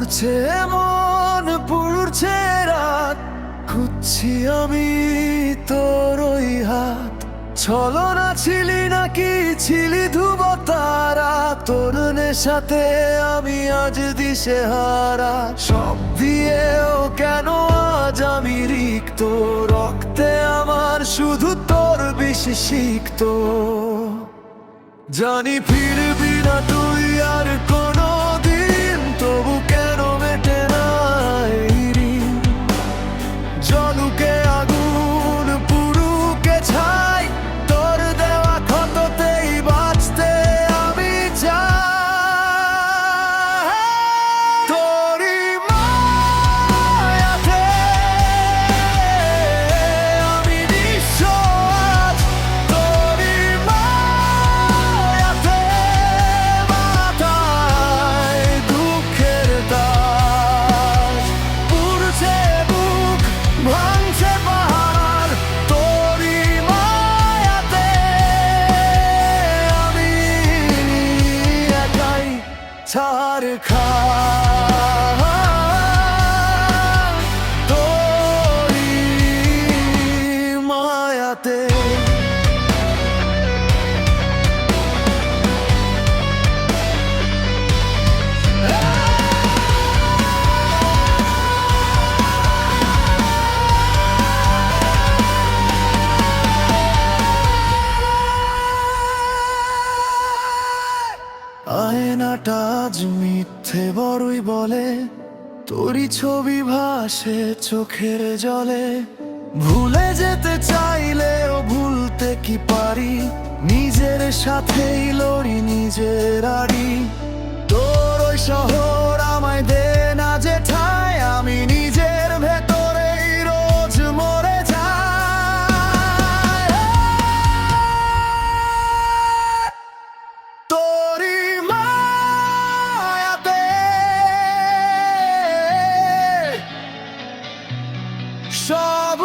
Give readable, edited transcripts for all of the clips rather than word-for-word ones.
পুড়ছে মন পুড়ছে রাত, খুঁজছি আমি তোর ওই হাত। ছলনা ছিলি নাকি ছিলি ধ্রুব তারা, তোর নেশাতে আমি আজ দিশেহারা। সব দিয়েও কেন আজ আমি রিক্ত, রক্তে আমার শুধু তোর বেশি সিক্ত। জানি ফিরবি না তুই আর কোনো দিন, তবু কেন মেটে না এই ঋণ। জলুকে আগুন পুরুকে ছাই, তোর দেওয়া ক্ষততেই বাঁচতে আমি চাই। তোরই মায়াতে আমি নিঃস্ব আজ, তোরই মায়াতে মাথায় দুঃখের তাজ। পুড়ছে বুক ভাঙছে পাহাড়, তোরই মায়াতে আমি একাই ছাড় খাই। তোরই মায়াতে আয়নাটা আজ মিথ্যে বড়ই বলে, তোরই ছবি ভাসে চোখের জলে। ভুলে যেতে চাইলেও ভুলতে কি পারি, নিজের সাথেই লড়ি নিজের আড়ি। তোর ওই শহর আমায় দে না যে ঠায়, আমি নিজের ভেতরেই রোজ মরে যাই। তোরই মায়াতে সব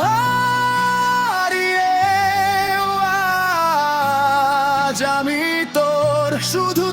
হারিয়ে আজ আমি তোর শুধু